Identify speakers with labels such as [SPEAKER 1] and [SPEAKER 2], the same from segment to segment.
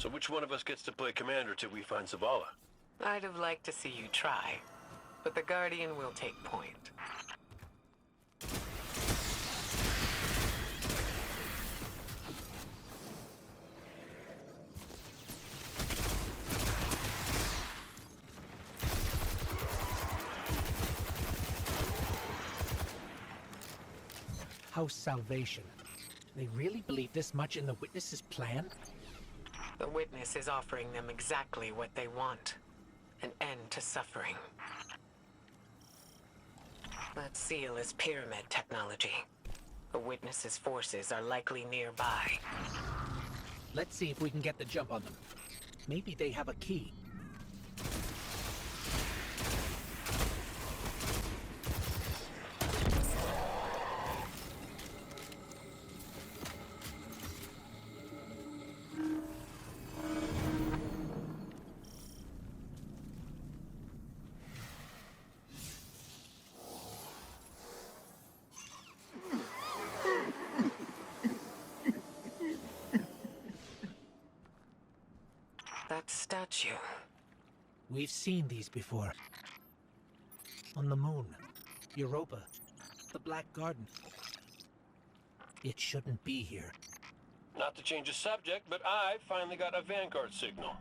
[SPEAKER 1] So which one of us gets to play commander till we find Zavala?
[SPEAKER 2] I'd have liked to see you try, but the Guardian will take point.
[SPEAKER 3] House Salvation. They really believe this much in the Witness's plan?
[SPEAKER 2] The Witness is offering them exactly what they want. An end to suffering. That seal is pyramid technology. The Witness's forces are likely nearby.
[SPEAKER 3] Let's see if we can get the jump on them. Maybe they have a key.
[SPEAKER 2] That statue.
[SPEAKER 3] We've seen these before. On the moon, Europa, the Black Garden. It shouldn't be here.
[SPEAKER 1] Not to change the subject, but I finally got a Vanguard signal.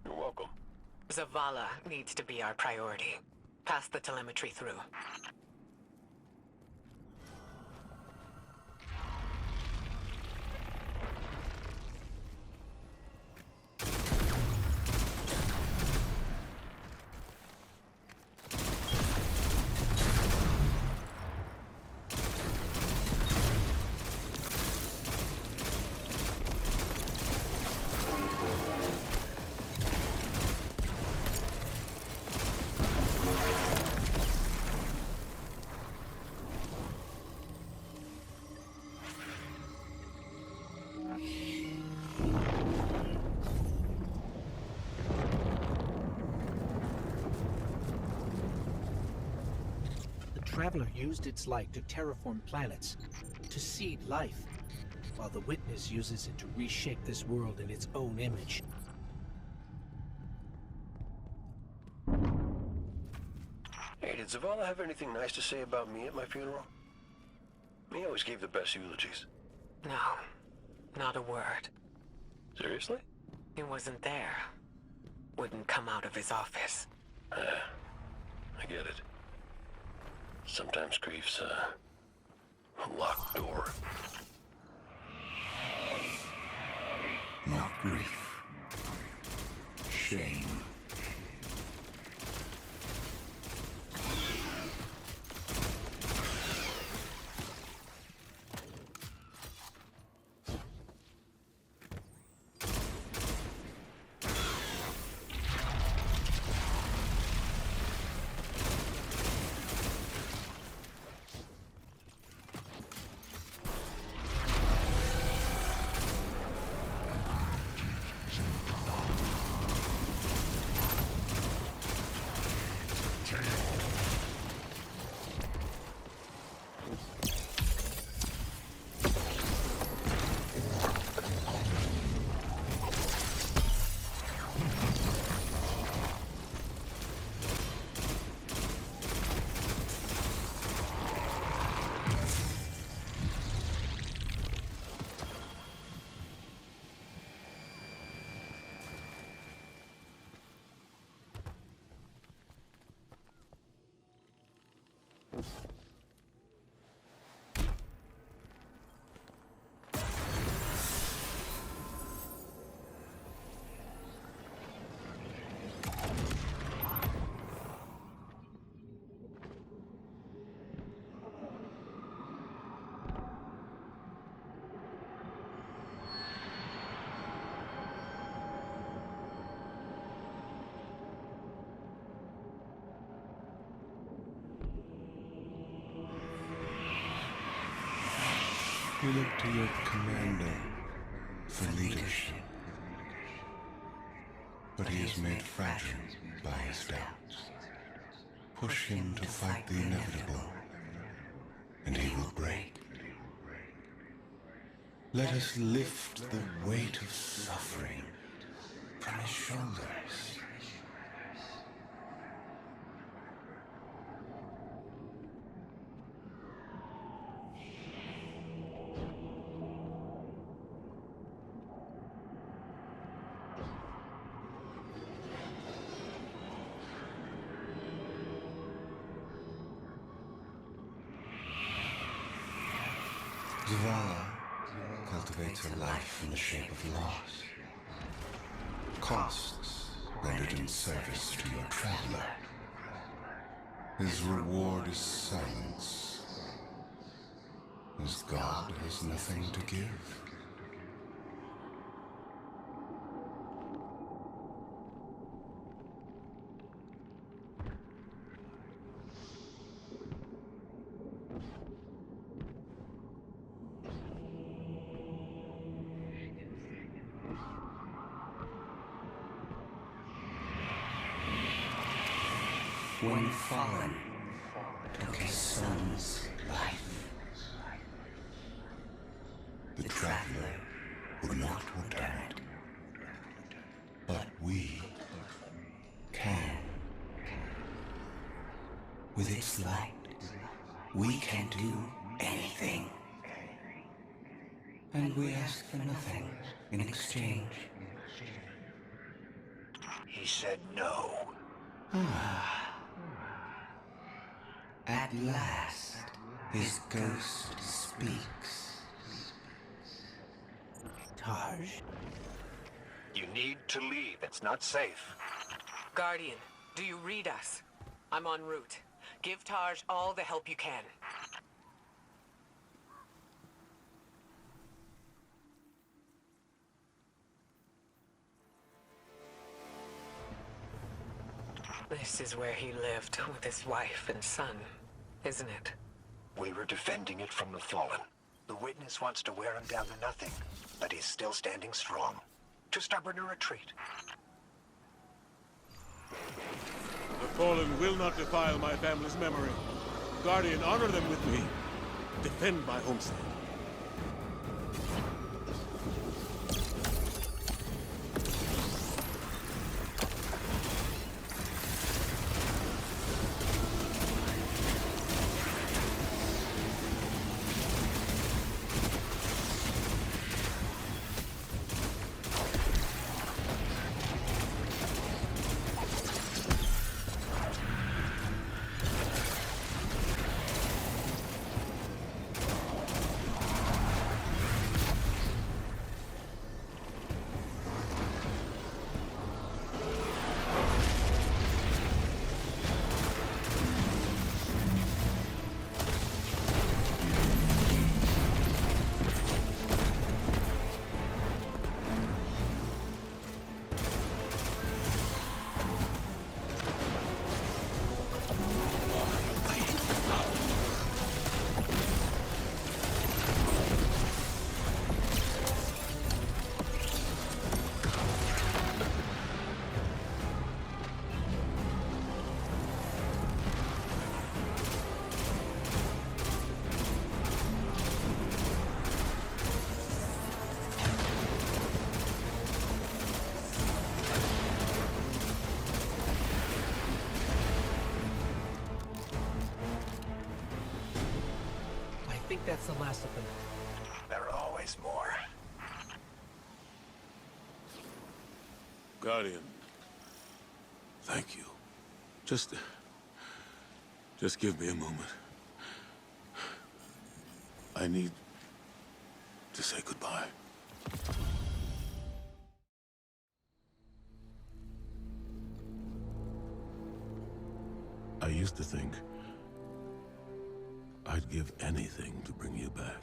[SPEAKER 1] You're welcome.
[SPEAKER 2] Zavala needs to be our priority. Pass the telemetry through.
[SPEAKER 3] Traveler used its light to terraform planets, to seed life, while the Witness uses it to reshape this world in its own image.
[SPEAKER 1] Hey, did Zavala have anything nice to say about me at my funeral? He always gave the best eulogies.
[SPEAKER 2] No, not a word.
[SPEAKER 1] Seriously?
[SPEAKER 2] He wasn't there. Wouldn't come out of his office.
[SPEAKER 1] I get it. Sometimes grief's a locked door.
[SPEAKER 4] Not grief. Shame. You look to your commander for leadership, but he is made fragile by his doubts. Push him to fight the inevitable, and he will break. Let us lift the weight of suffering from his shoulders. Zavala cultivates a life in the shape of loss. Costs rendered in service to your traveler. His reward is silence. His god has nothing to give. When Fallen took his son's life, the traveler would not return it. But we can. With its light, we can do anything. And we ask for nothing in exchange.
[SPEAKER 1] He said no.
[SPEAKER 4] At last, his ghost speaks.
[SPEAKER 3] Taj?
[SPEAKER 1] You need to leave. It's not safe.
[SPEAKER 2] Guardian, do you read us? I'm en route. Give Taj all the help you can. This is where he lived with his wife and son, isn't it?
[SPEAKER 1] We were defending it from the Fallen. The Witness wants to wear him down to nothing, but he's still standing strong. Too stubborn to retreat.
[SPEAKER 5] The Fallen will not defile my family's memory. Guardian, honor them with me. Defend my homestead.
[SPEAKER 3] I think that's the last of them.
[SPEAKER 1] There are always more.
[SPEAKER 5] Guardian, thank you. Just give me a moment. I need to say goodbye. I used to think I'd give anything to bring you back.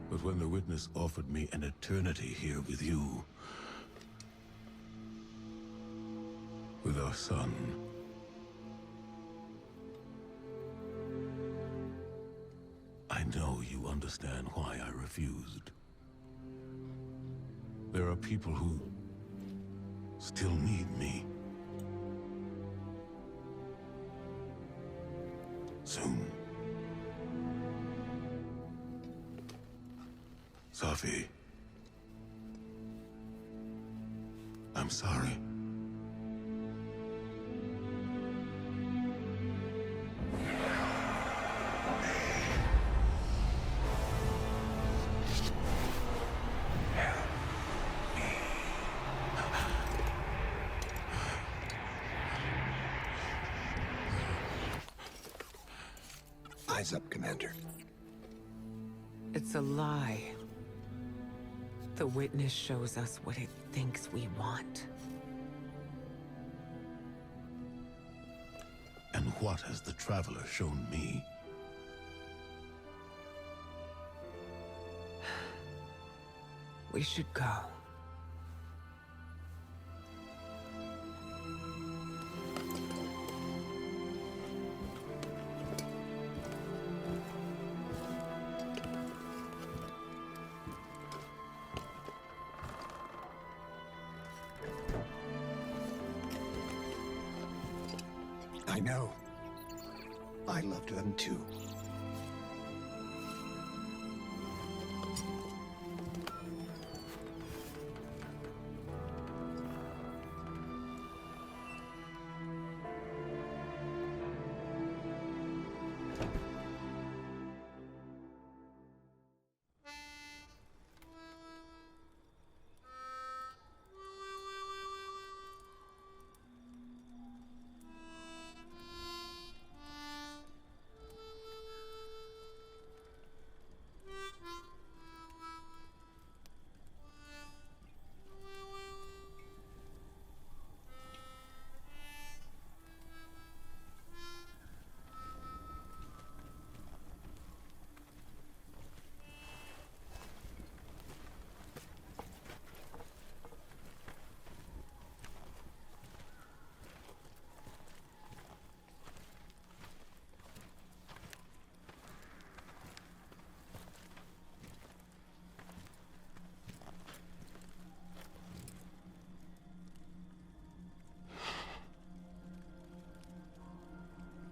[SPEAKER 5] But when the Witness offered me an eternity here with you, with our son, I know you understand why I refused. There are people who still need me. Soon. Safi.
[SPEAKER 4] sorry.
[SPEAKER 1] Eyes up, Commander.
[SPEAKER 2] It's a lie. The witness shows us what it thinks we want.
[SPEAKER 6] And what has the Traveler shown me?
[SPEAKER 2] We should go.
[SPEAKER 1] I know. I loved them too.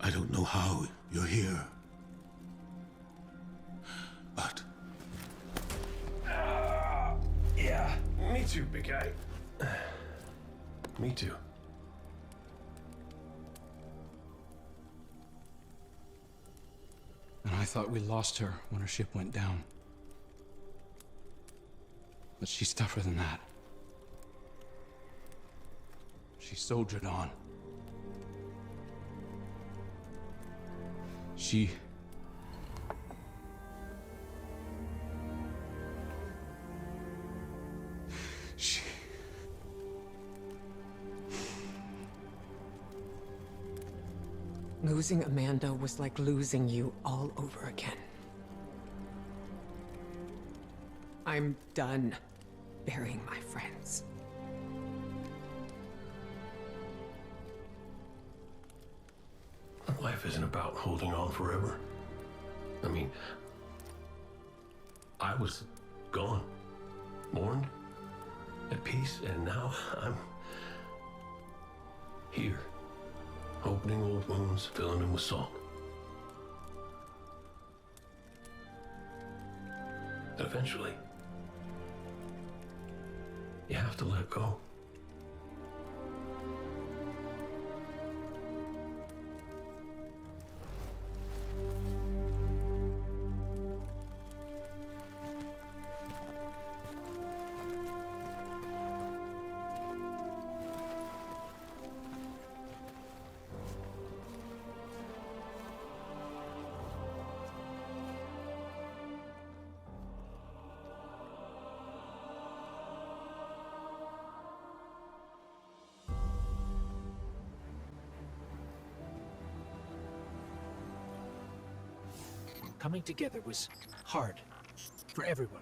[SPEAKER 6] I don't know how you're here. But
[SPEAKER 7] Yeah, me too, big guy. Me too.
[SPEAKER 8] And I thought we lost her when her ship went down. But she's tougher than that. She soldiered on. She...
[SPEAKER 2] Losing Amanda was like losing you all over again. I'm done burying my friends.
[SPEAKER 7] Life isn't about holding on forever. I mean, I was gone, mourned, at peace, and now I'm here, opening old wounds, filling them with salt. And eventually, you have to let go.
[SPEAKER 3] Coming together was hard for everyone.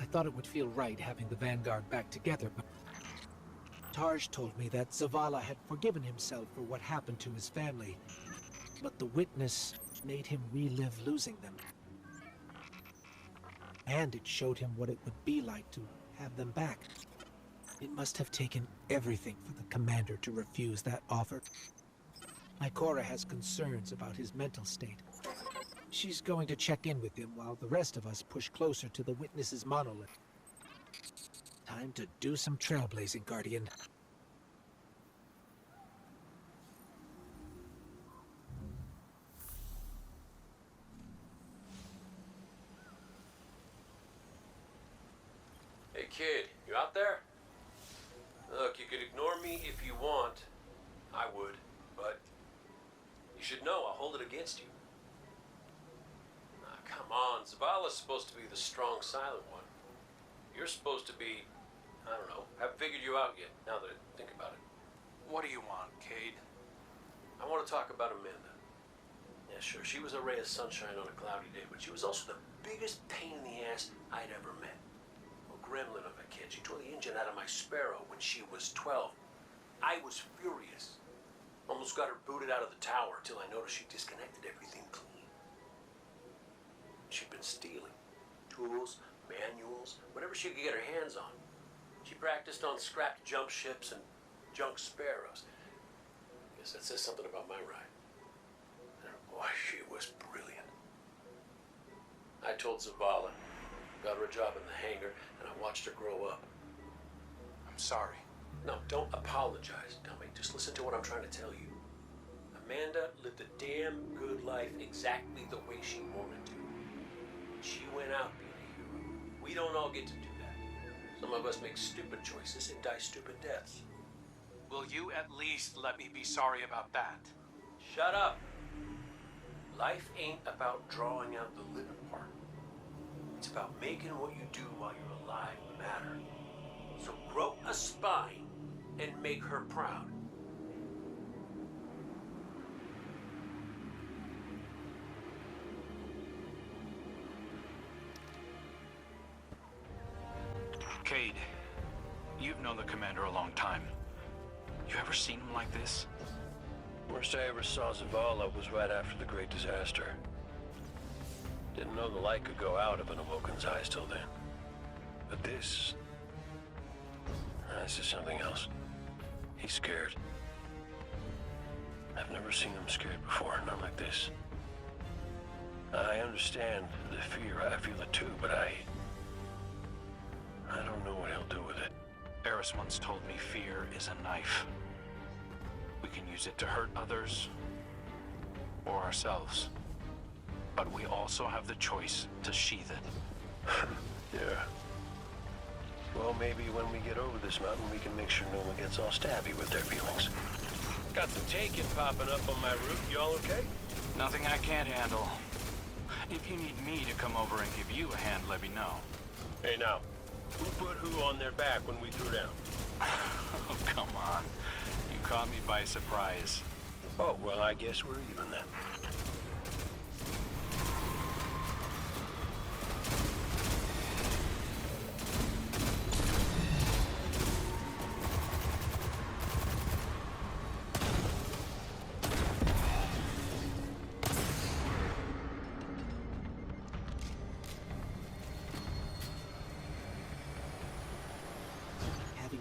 [SPEAKER 3] I thought it would feel right having the Vanguard back together, but Tarj told me that Zavala had forgiven himself for what happened to his family, but the witness made him relive losing them. And it showed him what it would be like to have them back. It must have taken everything for the commander to refuse that offer. Ikora has concerns about his mental state. She's going to check in with him while the rest of us push closer to the witness's monolith. Time to do some trailblazing, Guardian.
[SPEAKER 7] Hey kid, you out there? Look, you could ignore me if you want. I would, but you should know I'll hold it against you. Come on, Zavala's supposed to be the strong, silent one. You're supposed to be, I don't know, haven't figured you out yet, now that I think about it.
[SPEAKER 9] What do you want, Cade?
[SPEAKER 7] I want to talk about Amanda. Yeah, sure, she was a ray of sunshine on a cloudy day, but she was also the biggest pain in the ass I'd ever met. A gremlin of a kid. She tore the engine out of my Sparrow when she was 12. I was furious. Almost got her booted out of the tower till I noticed she disconnected everything clean. She'd been stealing. Tools, manuals, whatever she could get her hands on. She practiced on scrapped jump ships and junk Sparrows. Guess that says something about my ride. And boy, she was brilliant. I told Zavala, got her a job in the hangar, and I watched her grow up.
[SPEAKER 9] I'm sorry.
[SPEAKER 7] No, don't apologize, dummy. Just listen to what I'm trying to tell you. Amanda lived a damn good life exactly the way she wanted to. She went out being a hero. We don't all get to do that. Some of us make stupid choices and die stupid deaths.
[SPEAKER 9] Will you at least let me be sorry about that?
[SPEAKER 7] Shut up! Life ain't about drawing out the living part. It's about making what you do while you're alive matter. So grow a spine and make her proud.
[SPEAKER 9] Cade, you've known the commander a long time. You ever seen him like this?
[SPEAKER 7] Worst I ever saw Zavala was right after the Great Disaster. Didn't know the light could go out of an Awoken's eyes till then. But this is something else. He's scared. I've never seen him scared before, not like this. I understand the fear, I feel it too, but I don't know what he'll do with it.
[SPEAKER 9] Eris once told me fear is a knife. We can use it to hurt others or ourselves. But we also have the choice to sheath it.
[SPEAKER 7] Yeah. Well, maybe when we get over this mountain, we can make sure no one gets all stabby with their feelings. Got the Taken popping up on my route. Y'all okay?
[SPEAKER 9] Nothing I can't handle. If you need me to come over and give you a hand, let me know.
[SPEAKER 7] Hey, now. Who put who on their back when we threw down?
[SPEAKER 9] Oh, come on. You caught me by surprise.
[SPEAKER 7] Oh, well, I guess we're even then.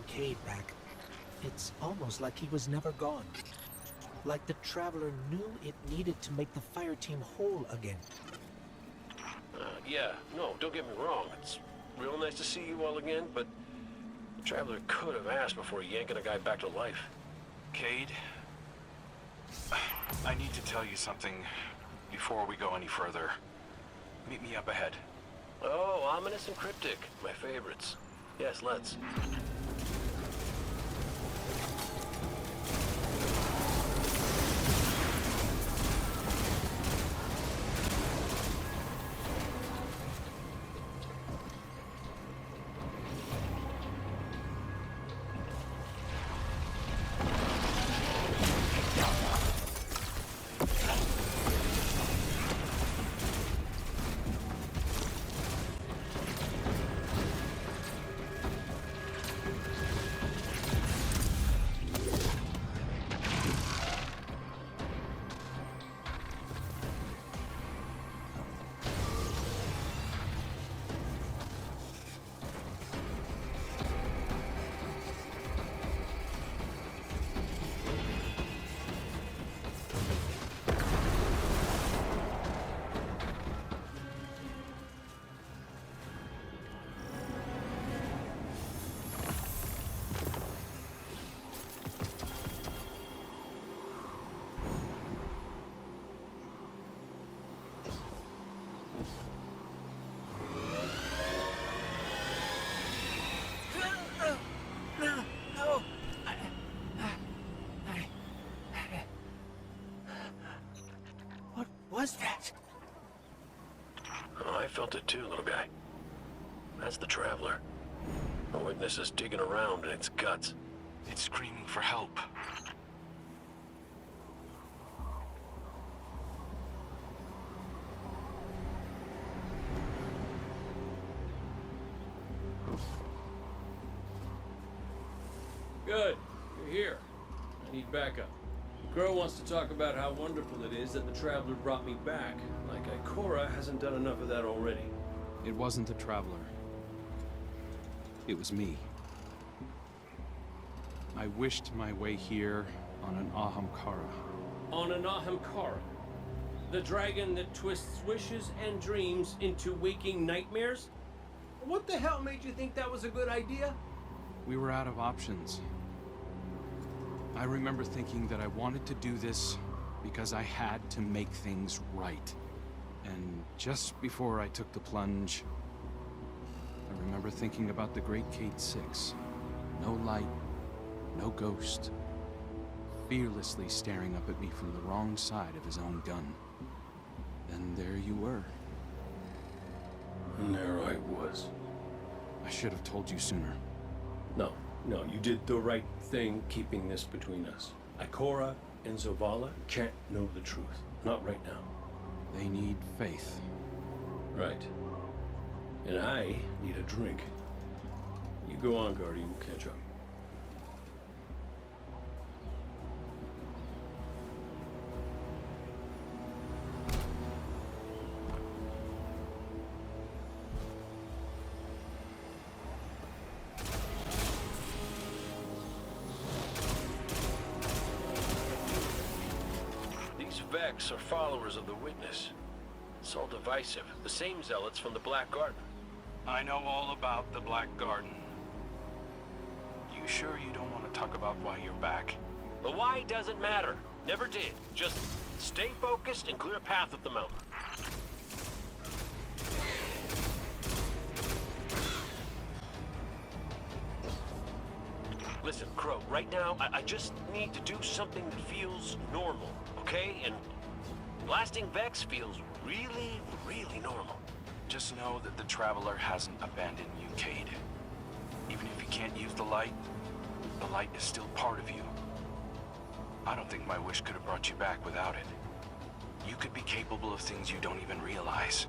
[SPEAKER 3] Cade back. It's almost like he was never gone. Like the Traveler knew it needed to make the fire team whole again.
[SPEAKER 7] Yeah, no, don't get me wrong. It's real nice to see you all again, but the Traveler could have asked before yanking a guy back to life.
[SPEAKER 9] Cade, I need to tell you something before we go any further. Meet me up ahead.
[SPEAKER 7] Oh, ominous and cryptic. My favorites. Yes, let's.
[SPEAKER 3] was that?
[SPEAKER 7] Oh, I felt it too, little guy. That's the Traveler. The witness is digging around in its guts.
[SPEAKER 9] It's screaming for help.
[SPEAKER 10] Good. You're here. I need backup. Crow wants to talk about how wonderful it is that the Traveler brought me back. Like Ikora hasn't done enough of that already.
[SPEAKER 8] It wasn't the Traveler. It was me. I wished my way here on an Ahamkara.
[SPEAKER 10] On an Ahamkara. The dragon that twists wishes and dreams into waking nightmares? What the hell made you think that was a good idea?
[SPEAKER 8] We were out of options. I remember thinking that I wanted to do this because I had to make things right. And just before I took the plunge, I remember thinking about the Great Cade 6. No light, no ghost. Fearlessly staring up at me from the wrong side of his own gun. And there you were.
[SPEAKER 10] And there I was.
[SPEAKER 8] I should have told you sooner.
[SPEAKER 10] No, you did the right thing keeping this between us. Ikora and Zavala can't know the truth. Not right now.
[SPEAKER 8] They need faith.
[SPEAKER 10] Right. And I need a drink. You go on, Guardian. We'll catch up.
[SPEAKER 7] Vex are followers of the Witness. It's all divisive. The same zealots from the Black Garden.
[SPEAKER 9] I know all about the Black Garden. You sure you don't want to talk about why you're back?
[SPEAKER 7] The why doesn't matter. Never did. Just stay focused and clear a path up the mountain. Listen, Crow, right now, I just need to do something that feels normal, okay? And blasting Vex feels really, really normal.
[SPEAKER 9] Just know that the Traveler hasn't abandoned you, Cade. Even if you can't use the light is still part of you. I don't think my wish could have brought you back without it. You could be capable of things you don't even realize.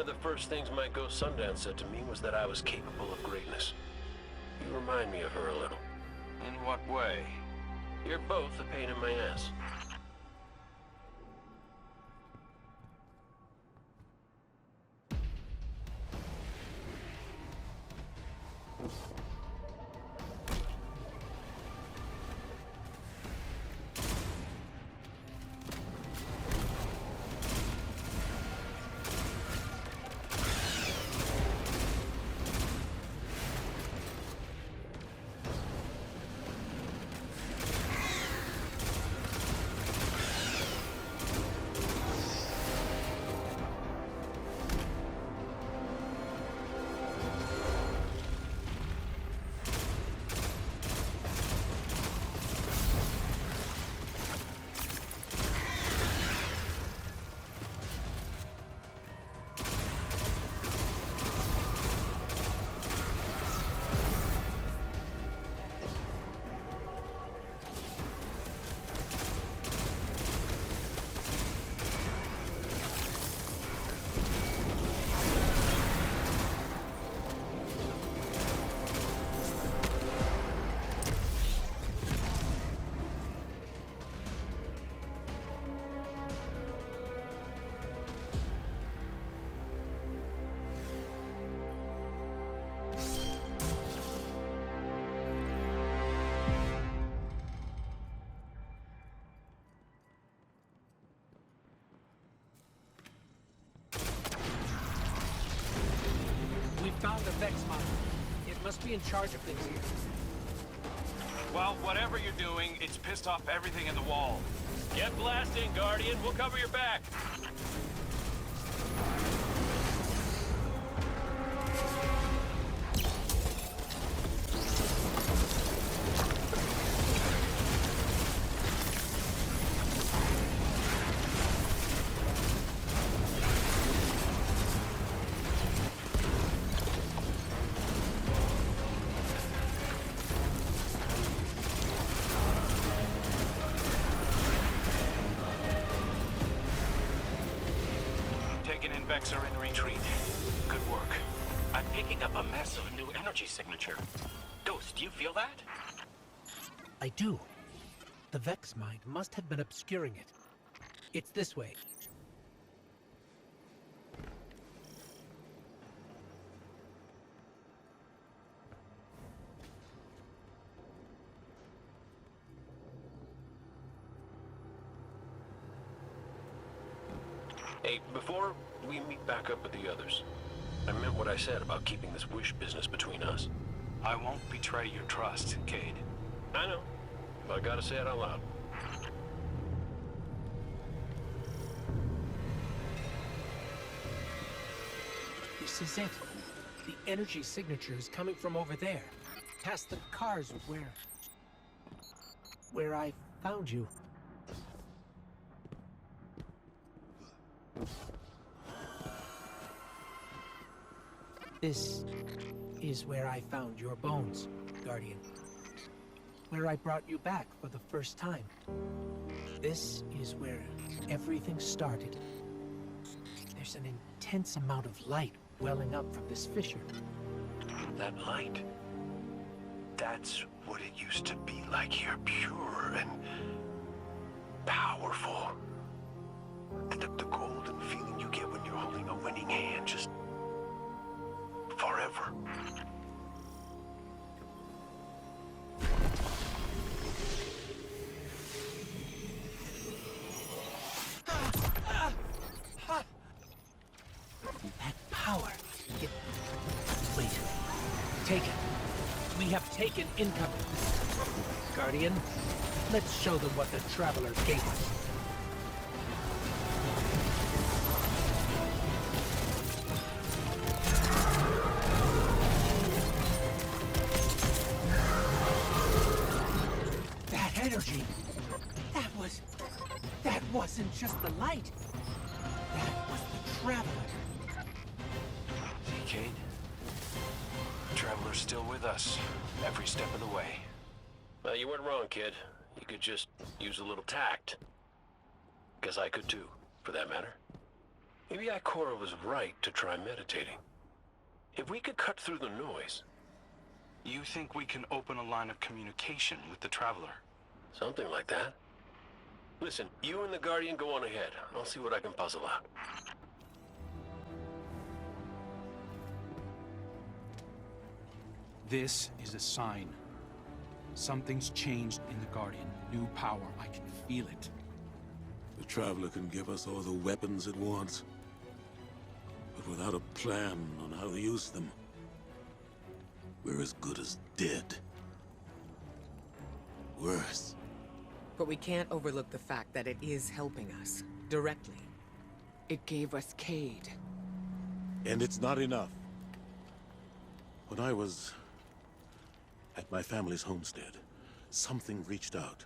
[SPEAKER 7] The first things my ghost Sundown said to me was that I was capable of greatness. You remind me of her a little.
[SPEAKER 9] In what way?
[SPEAKER 7] You're both a pain in my ass.
[SPEAKER 3] Vex Mine. It must be in charge of things here.
[SPEAKER 9] Well, whatever you're doing, it's pissed off everything in the wall.
[SPEAKER 10] Get blasting, Guardian. We'll cover your back.
[SPEAKER 9] Vex are in retreat. Good work. I'm picking up a massive new energy signature. Ghost, do you feel that?
[SPEAKER 3] I do. The Vex Mind must have been obscuring it. It's this way.
[SPEAKER 7] Hey, before we meet back up with the others, I meant what I said about keeping this wish business between us.
[SPEAKER 9] I won't betray your trust, Cade.
[SPEAKER 7] I know, but I gotta say it out loud.
[SPEAKER 3] This is it. The energy signature is coming from over there. Past the cars where I found you. This is where I found your bones, Guardian. Where I brought you back for the first time. This is where everything started. There's an intense amount of light welling up from this fissure.
[SPEAKER 1] That light. That's what it used to be like here. Pure and powerful. The golden feeling you get when you're holding a winning hand, just forever.
[SPEAKER 3] That power. Wait. Take it. We have taken income. Guardian, let's show them what the Traveler gave us. Energy. That wasn't just the light. That was the Traveler.
[SPEAKER 9] Hey, Cade. The Traveler's still with us, every step of the way.
[SPEAKER 7] Well, you weren't wrong, kid. You could just use a little tact. Guess I could too, for that matter. Maybe Ikora was right to try meditating. If we could cut through the noise...
[SPEAKER 9] You think we can open a line of communication with the Traveler?
[SPEAKER 7] Something like that. Listen, you and the Guardian go on ahead. I'll see what I can puzzle out.
[SPEAKER 8] This is a sign. Something's changed in the Guardian. New power. I can feel it.
[SPEAKER 6] The Traveler can give us all the weapons it wants, but without a plan on how to use them, we're as good as dead. Worse.
[SPEAKER 2] But we can't overlook the fact that it is helping us, directly. It gave us Cade.
[SPEAKER 6] And it's not enough. When I was at my family's homestead, something reached out.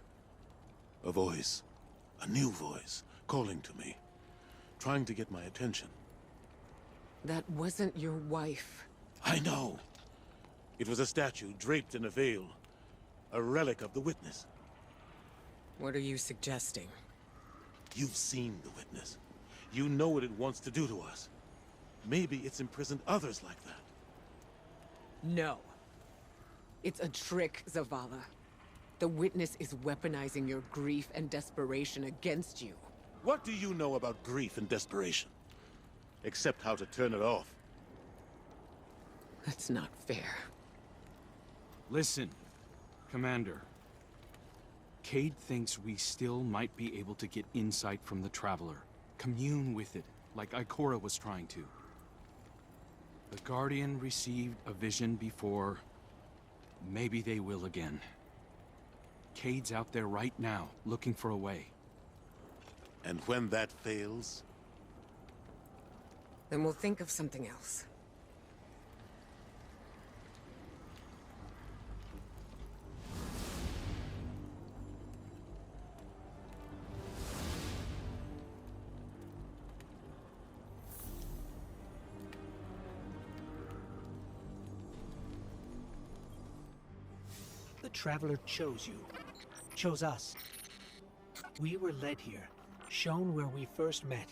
[SPEAKER 6] A voice, a new voice, calling to me, trying to get my attention.
[SPEAKER 2] That wasn't your wife.
[SPEAKER 6] I know. It was a statue draped in a veil, a relic of the Witness.
[SPEAKER 2] What are you suggesting?
[SPEAKER 6] You've seen the Witness. You know what it wants to do to us. Maybe it's imprisoned others like that.
[SPEAKER 2] No. It's a trick, Zavala. The Witness is weaponizing your grief and desperation against you.
[SPEAKER 6] What do you know about grief and desperation? Except how to turn it off.
[SPEAKER 2] That's not fair.
[SPEAKER 8] Listen, Commander. Cade thinks we still might be able to get insight from the Traveler. Commune with it, like Ikora was trying to. The Guardian received a vision before. Maybe they will again. Cade's out there right now, looking for a way.
[SPEAKER 6] And when that fails,
[SPEAKER 2] Then we'll think of something else.
[SPEAKER 3] The Traveler chose you. Chose us. We were led here, shown where we first met,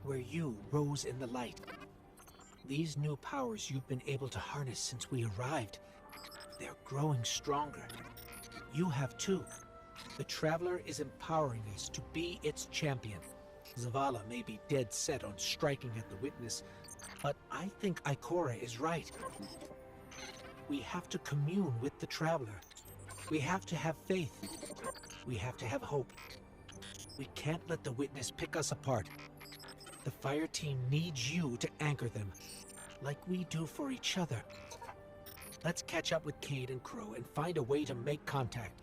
[SPEAKER 3] where you rose in the light. These new powers you've been able to harness since we arrived, they're growing stronger. You have too. The Traveler is empowering us to be its champion. Zavala may be dead set on striking at the Witness, but I think Ikora is right. We have to commune with the Traveler. We have to have faith. We have to have hope. We can't let the Witness pick us apart. The fire team needs you to anchor them, like we do for each other. Let's catch up with Cade and Crow and find a way to make contact.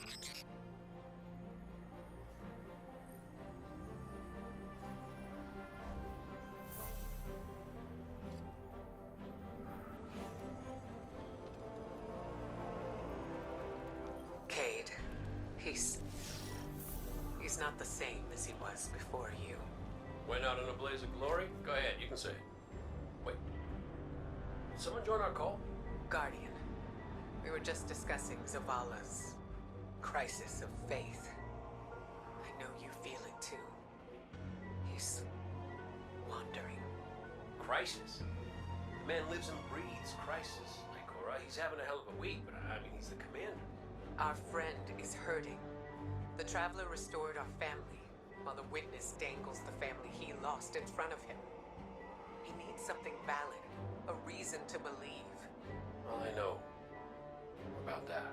[SPEAKER 2] Cade, he's not the same as he was before you.
[SPEAKER 7] Went out in a blaze of glory? Go ahead, you can say it. Wait. Did someone join our call?
[SPEAKER 2] Guardian, we were just discussing Zavala's crisis of faith. I know you feel it too. He's wandering.
[SPEAKER 7] Crisis? The man lives and breathes crisis, Ikora. He's having a hell of a week, but I mean, he's the commander.
[SPEAKER 2] Our friend is hurting. The Traveler restored our family, while the Witness dangles the family he lost in front of him. He needs something valid, a reason to believe.
[SPEAKER 7] Well, I know about that.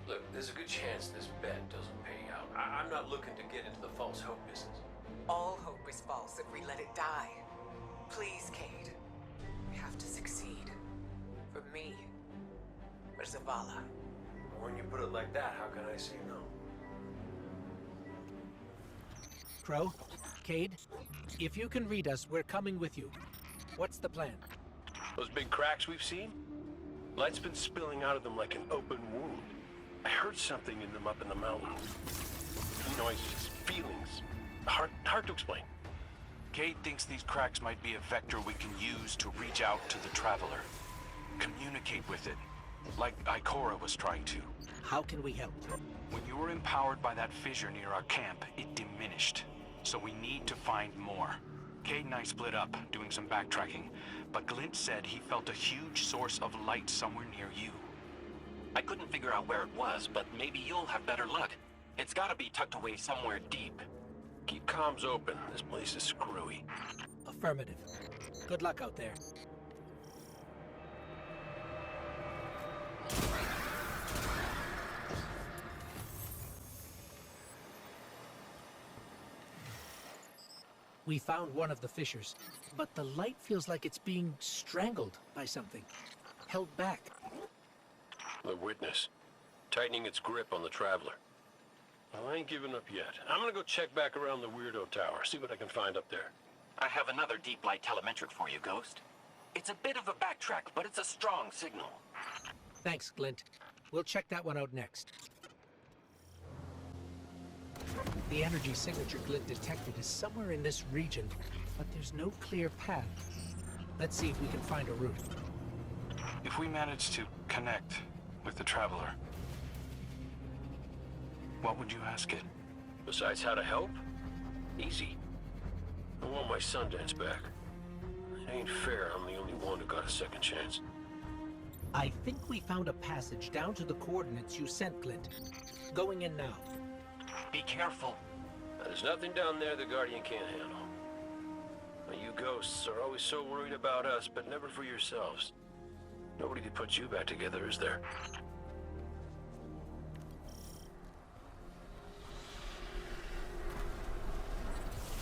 [SPEAKER 7] Look, there's a good chance this bet doesn't pay out. I'm not looking to get into the false hope business.
[SPEAKER 2] All hope is false if we let it die. Please, Cade. We have to succeed. For me. For Zavala.
[SPEAKER 7] When you put it like that, how can I say no?
[SPEAKER 3] Crow, Cade, if you can read us, we're coming with you. What's the plan?
[SPEAKER 11] Those big cracks we've seen? Light's been spilling out of them like an open wound. I heard something in them up in the mountain. Noises, feelings. Hard to explain.
[SPEAKER 9] Cade thinks these cracks might be a vector we can use to reach out to the Traveler. Communicate with it, like Ikora was trying to.
[SPEAKER 3] How can we help?
[SPEAKER 9] When you were empowered by that fissure near our camp, it diminished. So we need to find more. Cade and I split up, doing some backtracking, but Glint said he felt a huge source of light somewhere near you.
[SPEAKER 12] I couldn't figure out where it was, but maybe you'll have better luck. It's gotta be tucked away somewhere deep.
[SPEAKER 11] Keep comms open. This place is screwy.
[SPEAKER 3] Affirmative. Good luck out there. We found one of the fissures, but the light feels like it's being strangled by something. Held back.
[SPEAKER 11] The Witness. Tightening its grip on the Traveler. Well, I ain't giving up yet. I'm gonna go check back around the Weirdo Tower, see what I can find up there.
[SPEAKER 12] I have another deep light telemetric for you, Ghost. It's a bit of a backtrack, but it's a strong signal.
[SPEAKER 3] Thanks, Glint. We'll check that one out next. The energy signature Glint detected is somewhere in this region, but there's no clear path. Let's see if we can find a route.
[SPEAKER 9] If we manage to connect with the Traveler, what would you ask it?
[SPEAKER 11] Besides how to help? Easy. I want my Sundance back. It ain't fair I'm the only one who got a second chance.
[SPEAKER 3] I think we found a passage down to the coordinates you sent, Glint. Going in now.
[SPEAKER 12] Be careful.
[SPEAKER 11] There's nothing down there the Guardian can't handle. Now, you ghosts are always so worried about us, but never for yourselves. Nobody could put you back together, is there?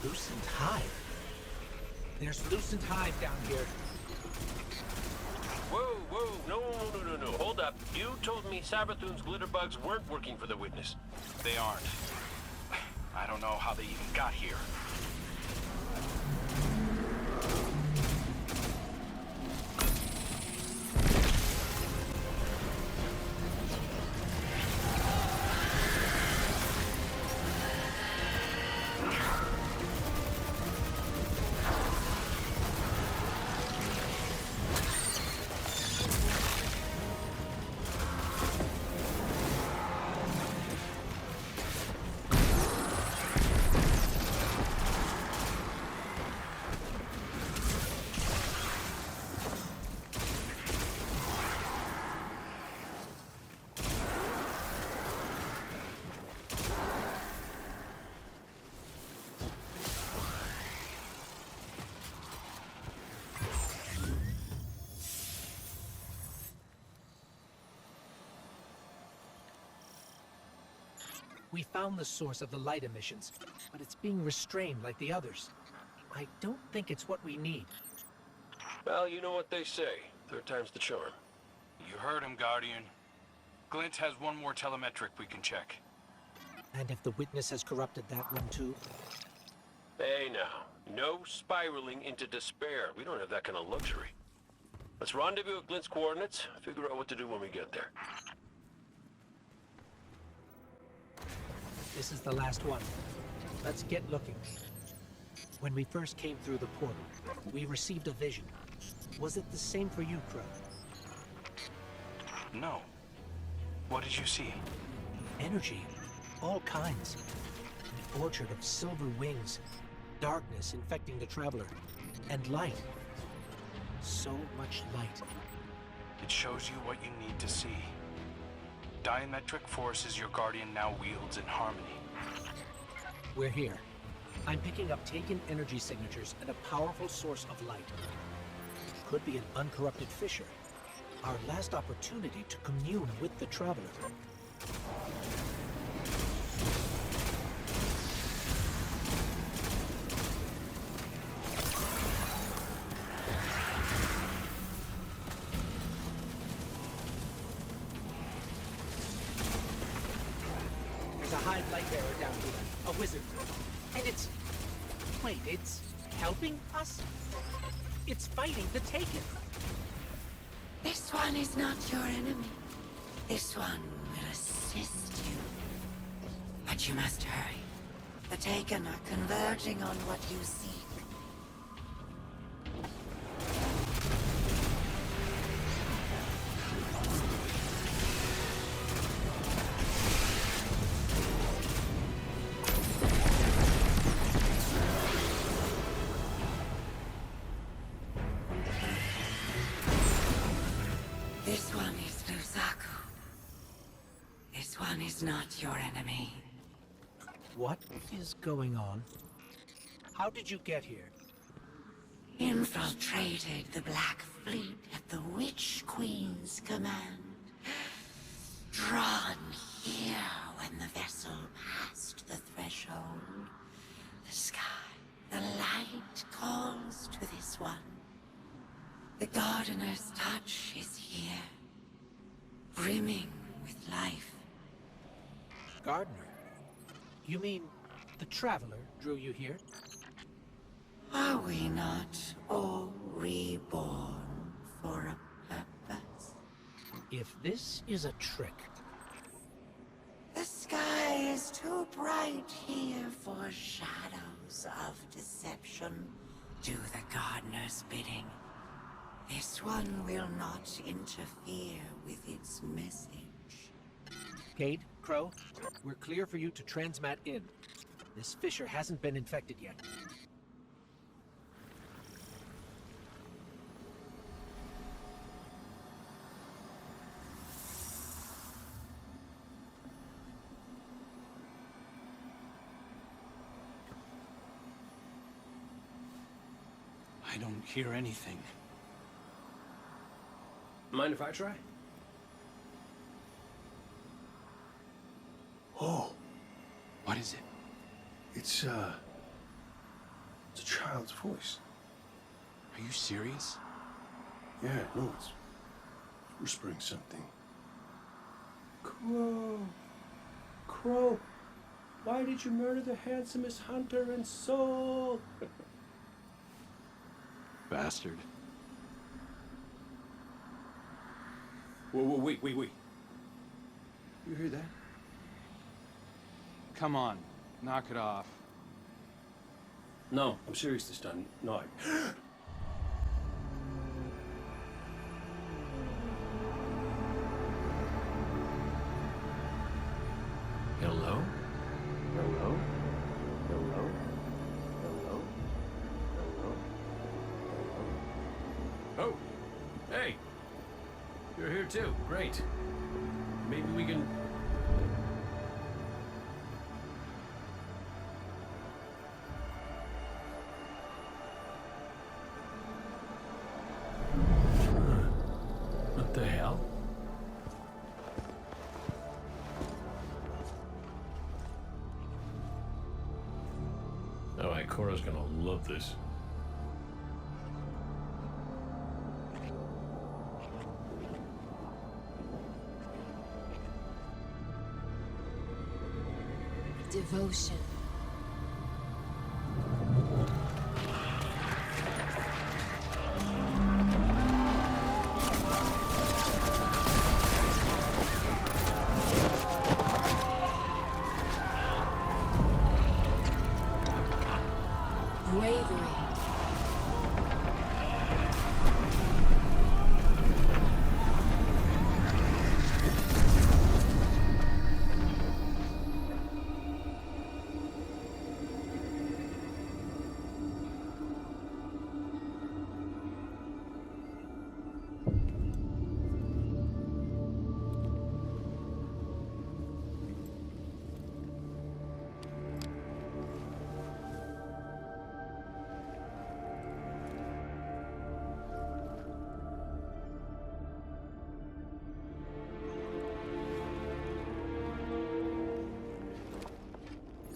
[SPEAKER 3] Lucent Hive? There's Lucent Hive down here.
[SPEAKER 11] up. You told me Sabathun's glitterbugs weren't working for the Witness.
[SPEAKER 9] They aren't. I don't know how they even got here.
[SPEAKER 3] We found the source of the light emissions, but it's being restrained like the others. I don't think it's what we need.
[SPEAKER 11] Well, you know what they say. Third time's the charm.
[SPEAKER 9] You heard him, Guardian. Glint has one more telemetric we can check.
[SPEAKER 3] And if the Witness has corrupted that one too?
[SPEAKER 11] Hey now, no spiraling into despair. We don't have that kind of luxury. Let's rendezvous at Glint's coordinates, figure out what to do when we get there.
[SPEAKER 3] This is the last one. Let's get looking. When we first came through the portal, we received a vision. Was it the same for you, Crow?
[SPEAKER 9] No. What did you see?
[SPEAKER 3] Energy. All kinds. An orchard of silver wings. Darkness infecting the Traveler. And light. So much light.
[SPEAKER 9] It shows you what you need to see. Diametric forces your Guardian now wields in harmony.
[SPEAKER 3] We're here. I'm picking up taken energy signatures and a powerful source of light. Could be an uncorrupted fissure. Our last opportunity to commune with the Traveler. There's a Hive light bearer down here. A wizard. And it's... Wait, it's helping us? It's fighting the Taken.
[SPEAKER 13] This one is not your enemy. This one will assist you. But you must hurry. The Taken are converging on what you seek. This one is Lusaku. This one is not your enemy.
[SPEAKER 3] What is going on? How did you get here?
[SPEAKER 13] Infiltrated the Black Fleet at the Witch Queen's command. Drawn here when the vessel passed the threshold. The sky, the light calls to this one. The Gardener's touch is here, brimming with life.
[SPEAKER 3] Gardener? You mean the Traveler drew you here?
[SPEAKER 13] Are we not all reborn for a purpose?
[SPEAKER 3] If this is a trick...
[SPEAKER 13] The sky is too bright here for shadows of deception. Do the Gardener's bidding. This one will not interfere with its message.
[SPEAKER 3] Cade, Crow, we're clear for you to transmat in. This fissure hasn't been infected yet.
[SPEAKER 8] I don't hear anything.
[SPEAKER 10] Mind if I try?
[SPEAKER 5] Oh,
[SPEAKER 8] What is it?
[SPEAKER 5] it's a child's voice.
[SPEAKER 8] Are you serious?
[SPEAKER 5] Yeah, no, it's whispering something.
[SPEAKER 10] Crow. Crow, why did you murder the handsomest hunter in Seoul?
[SPEAKER 8] Bastard.
[SPEAKER 10] Whoa, wait. You hear that?
[SPEAKER 8] Come on, knock it off.
[SPEAKER 10] No, I'm serious this time. No, Hello? Hello? Hello? Hello? Hello? Oh! Hey! You're here too. Great. Maybe we can... What the hell? Alright, Cora's gonna love this.
[SPEAKER 14] Devotion. Bravery.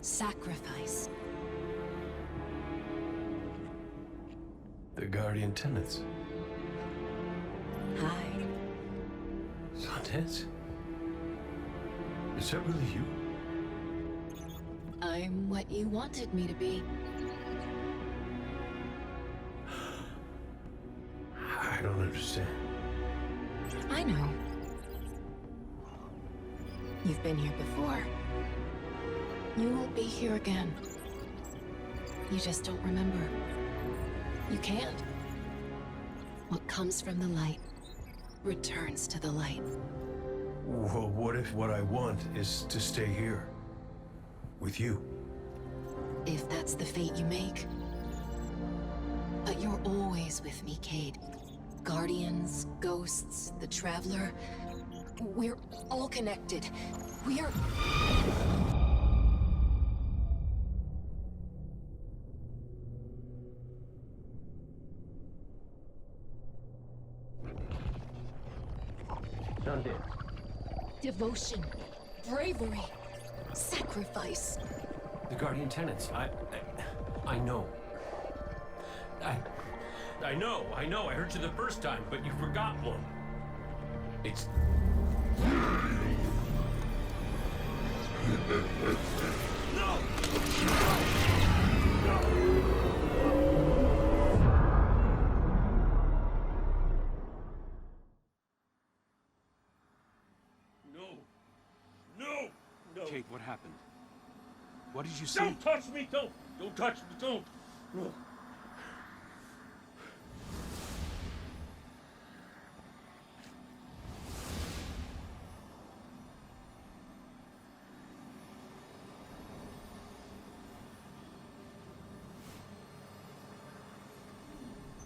[SPEAKER 14] Sacrifice.
[SPEAKER 10] The Guardian Tenants.
[SPEAKER 14] Hi.
[SPEAKER 10] Sundance? Is that really you?
[SPEAKER 14] I'm what you wanted me to be.
[SPEAKER 10] I don't understand.
[SPEAKER 14] I know. You've been here before. You will be here again. You just don't remember. You can't. What comes from the light returns to the light.
[SPEAKER 10] Well, what if what I want is to stay here? With you?
[SPEAKER 14] If that's the fate you make. But you're always with me, Cade. Guardians, ghosts, the Traveler. We're all connected. We're...
[SPEAKER 10] Sundance.
[SPEAKER 14] Devotion, bravery, sacrifice.
[SPEAKER 10] The Guardian Tenants. I know. I know. I heard you the first time, but you forgot one. It's... No! No!
[SPEAKER 8] Kate, what happened? What did you see?
[SPEAKER 10] Don't touch me! Don't touch me! Don't! No.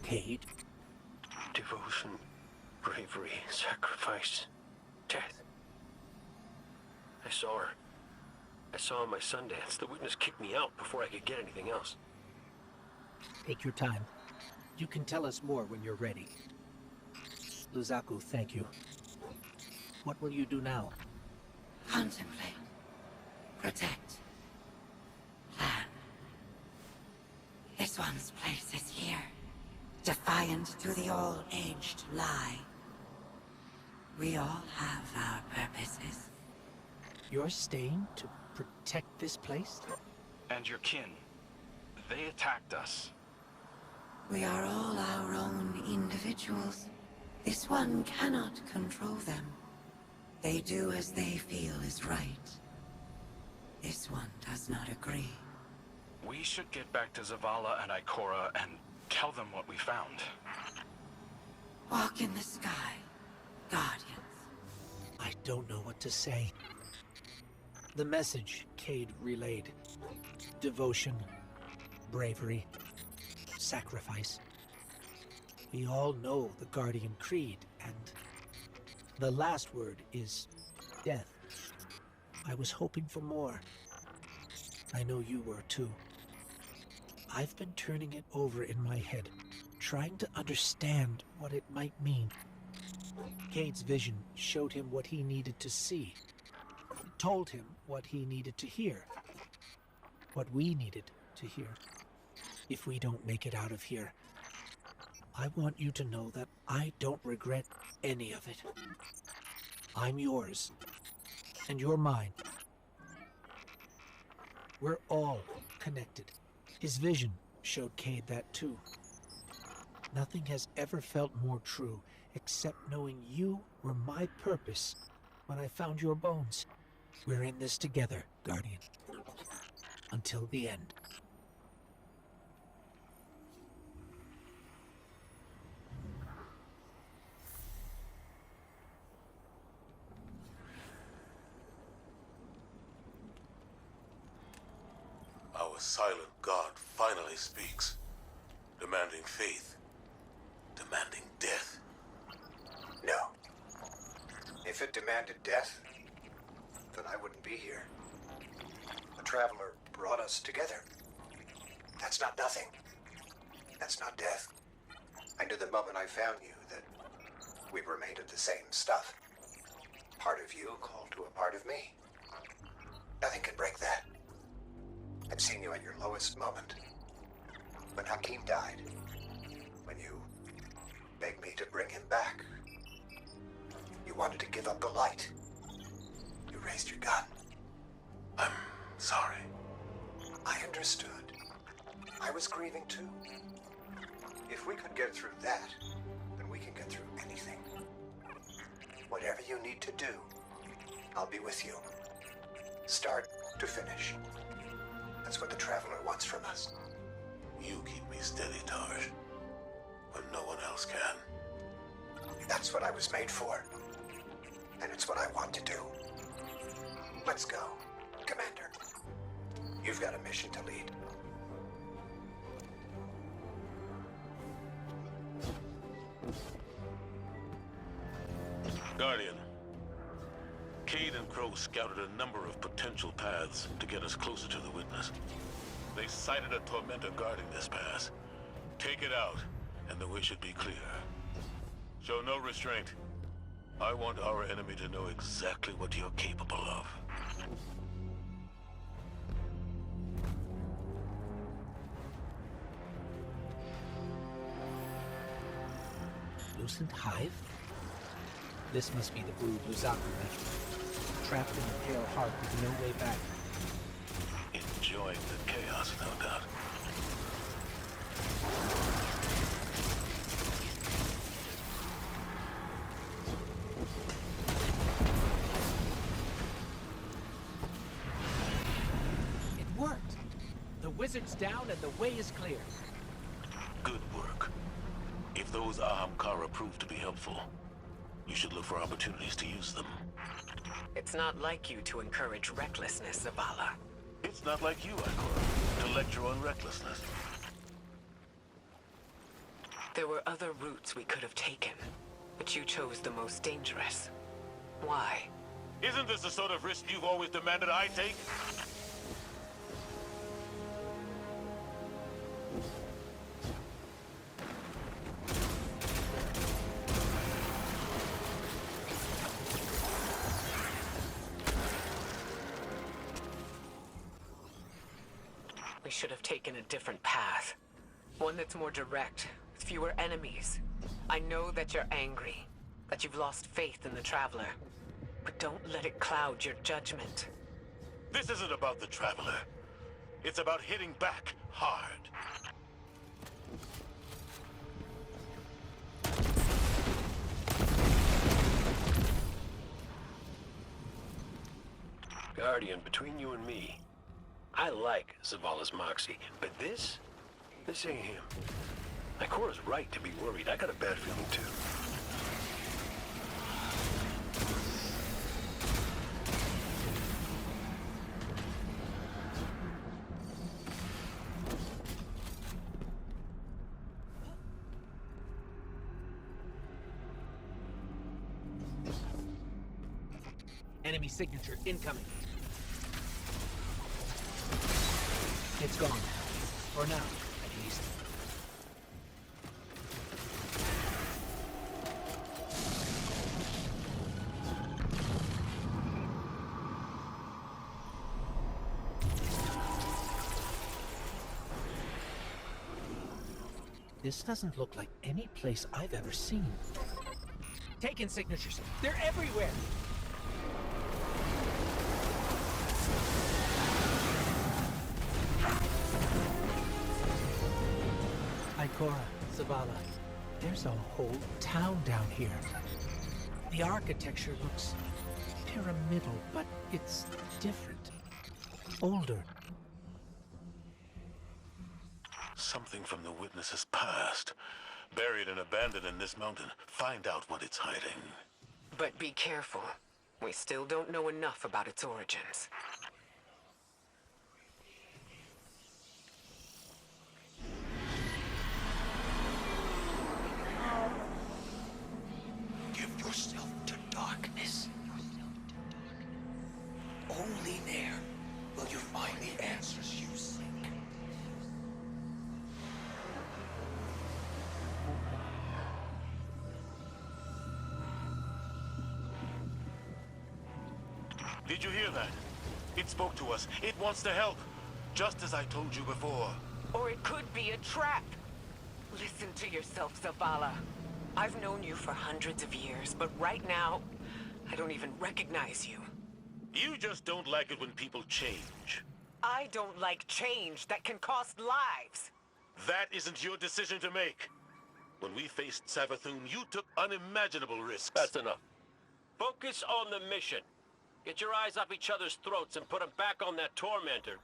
[SPEAKER 3] Cade?
[SPEAKER 11] Devotion, bravery, sacrifice, death. I saw her. I saw my Sundance. The witness kicked me out before I could get anything else.
[SPEAKER 3] Take your time. You can tell us more when you're ready. Luzaku, thank you. What will you do now?
[SPEAKER 13] Contemplate. Protect. Plan. This one's place is here. Defiant to the all-aged lie. We all have our purposes.
[SPEAKER 3] You're staying to protect this place?
[SPEAKER 9] And your kin. They attacked us.
[SPEAKER 13] We are all our own individuals. This one cannot control them. They do as they feel is right. This one does not agree.
[SPEAKER 9] We should get back to Zavala and Ikora and tell them what we found.
[SPEAKER 13] Walk in the sky, Guardians.
[SPEAKER 3] I don't know what to say. The message Cade relayed. Devotion, bravery, sacrifice. We all know the Guardian Creed, and the last word is death. I was hoping for more. I know you were too. I've been turning it over in my head, trying to understand what it might mean. Cade's vision showed him what he needed to see, told him what he needed to hear, what we needed to hear. If we don't make it out of here, I want you to know that I don't regret any of it. I'm yours, and you're mine. We're all connected. His vision showed Cade that too. Nothing has ever felt more true, except knowing you were my purpose when I found your bones. We're in this together, Guardian. Until the end.
[SPEAKER 6] Our silent god finally speaks, demanding faith, demanding death.
[SPEAKER 1] No. If it demanded death, then I wouldn't be here. The Traveler brought us together. That's not nothing. That's not death. I knew the moment I found you that we were made of the same stuff. Part of you called to a part of me. Nothing can break that. I'd seen you at your lowest moment. When Hakim died. When you begged me to bring him back. You wanted to give up the light. You raised your gun.
[SPEAKER 6] I'm sorry.
[SPEAKER 1] I understood. I was grieving too. If we could get through that, then we can get through anything. Whatever you need to do, I'll be with you. Start to finish. That's what the Traveler wants from us.
[SPEAKER 6] You keep me steady, Tarj, when no one else can.
[SPEAKER 1] That's what I was made for. And it's what I want to do. Let's go, Commander. You've got a mission to lead.
[SPEAKER 6] Guardian, Cade and Crow scouted a number of potential paths to get us closer to the Witness. They sighted a Tormentor guarding this pass. Take it out, and the way should be clear. Show no restraint. I want our enemy to know exactly what you're capable of.
[SPEAKER 3] Lucent Hive? This must be the brood Luzaku left. Trapped in the Pale Heart with no way back.
[SPEAKER 6] Enjoying the chaos, no doubt.
[SPEAKER 3] It worked! The wizard's down and the way is clear.
[SPEAKER 6] Good work. If those Ahamkara prove to be helpful, you should look for opportunities to use them.
[SPEAKER 2] It's not like you to encourage recklessness, Zavala.
[SPEAKER 6] It's not like you, Ikora, to lecture on recklessness.
[SPEAKER 2] There were other routes we could have taken, but you chose the most dangerous. Why?
[SPEAKER 6] Isn't this the sort of risk you've always demanded I take?
[SPEAKER 2] We should have taken a different path. One that's more direct, with fewer enemies. I know that you're angry, that you've lost faith in the Traveler. but don't let it cloud your judgment.
[SPEAKER 6] This isn't about the Traveler. It's about hitting back hard.
[SPEAKER 11] Guardian, between you and me, I like Zavala's moxie, but this ain't him. Ikora's right to be worried. I got a bad feeling too.
[SPEAKER 3] Enemy signature incoming. It's gone. For now, at least. This doesn't look like any place I've ever seen. Taken signatures. They're everywhere! Ikora, Zavala, there's a whole town down here. The architecture looks pyramidal, but it's different. Older.
[SPEAKER 6] Something from the Witness's past. Buried and abandoned in this mountain. Find out what it's hiding.
[SPEAKER 2] But be careful. We still don't know enough about its origins.
[SPEAKER 1] Give yourself to darkness. Only there will you find the answers you seek.
[SPEAKER 6] Did you hear that? It spoke to us. It wants to help. Just as I told you before.
[SPEAKER 2] Or it could be a trap. Listen to yourself, Zavala. I've known you for hundreds of years, but right now, I don't even recognize you.
[SPEAKER 6] You just don't like it when people change.
[SPEAKER 2] I don't like change that can cost lives.
[SPEAKER 6] That isn't your decision to make. When we faced Savathun, you took unimaginable risks.
[SPEAKER 11] That's enough. Focus on the mission. Get your eyes off each other's throats and put them back on that tormentor.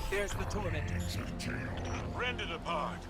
[SPEAKER 3] There's the tormentor.
[SPEAKER 6] Rend it apart.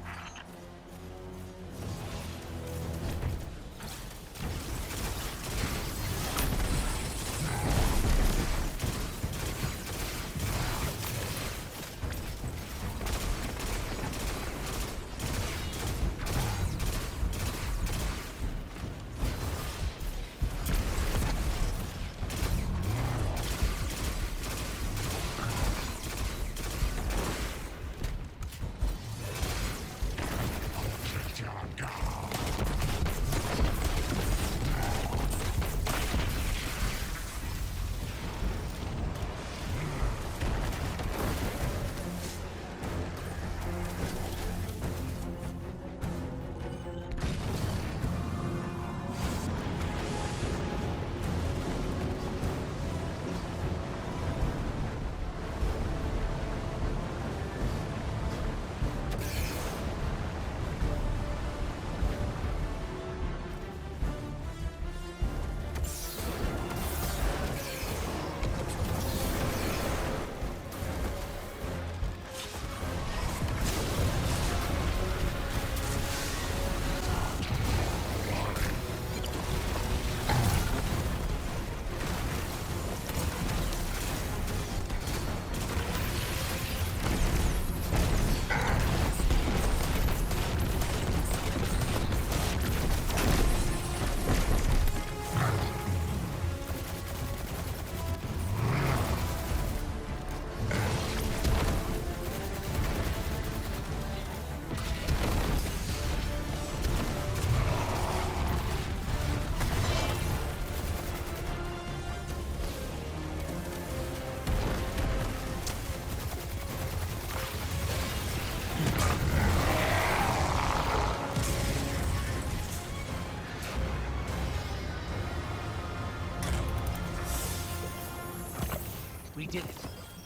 [SPEAKER 3] We did it.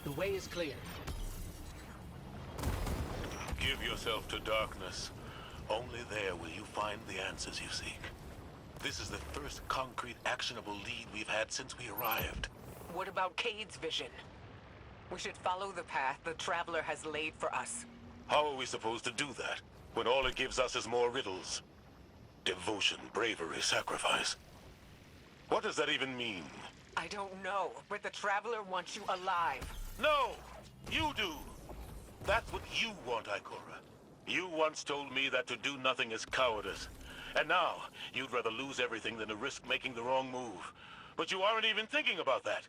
[SPEAKER 3] The way is clear.
[SPEAKER 6] Give yourself to darkness. Only there will you find the answers you seek. This is the first concrete, actionable lead we've had since we arrived.
[SPEAKER 2] What about Cade's vision? We should follow the path the Traveler has laid for us.
[SPEAKER 6] How are we supposed to do that, when all it gives us is more riddles? Devotion, bravery, sacrifice. What does that even mean?
[SPEAKER 2] I don't know, but the Traveler wants you alive.
[SPEAKER 6] No! You do! That's what you want, Ikora. You once told me that to do nothing is cowardice. And now, you'd rather lose everything than to risk making the wrong move. But you aren't even thinking about that.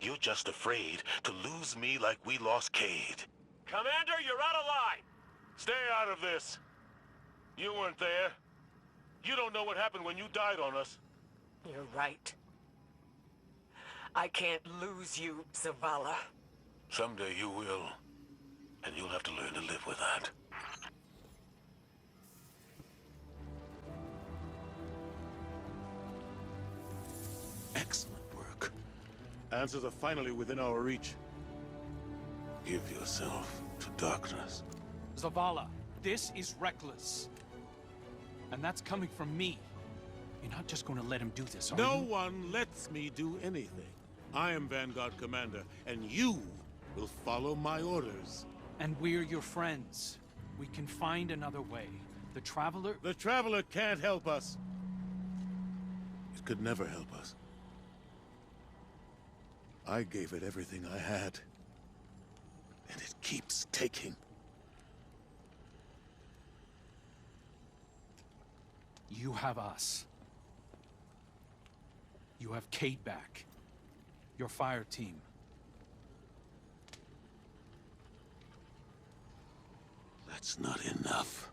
[SPEAKER 6] You're just afraid to lose me like we lost Cade. Commander, you're out of line! Stay out of this. You weren't there. You don't know what happened when you died on us.
[SPEAKER 2] You're right. I can't lose you, Zavala.
[SPEAKER 6] Someday you will. And you'll have to learn to live with that. Excellent work. Answers are finally within our reach. Give yourself to darkness.
[SPEAKER 8] Zavala, this is reckless. And that's coming from me. You're not just going to let him do this, are you?
[SPEAKER 5] No one lets me do anything. I am Vanguard Commander, and you will follow my orders.
[SPEAKER 8] And we're your friends. We can find another way. The Traveler...
[SPEAKER 5] The Traveler can't help us. It could never help us. I gave it everything I had. And it keeps taking.
[SPEAKER 8] You have us. You have Cade back. Your fire team.
[SPEAKER 6] That's not enough.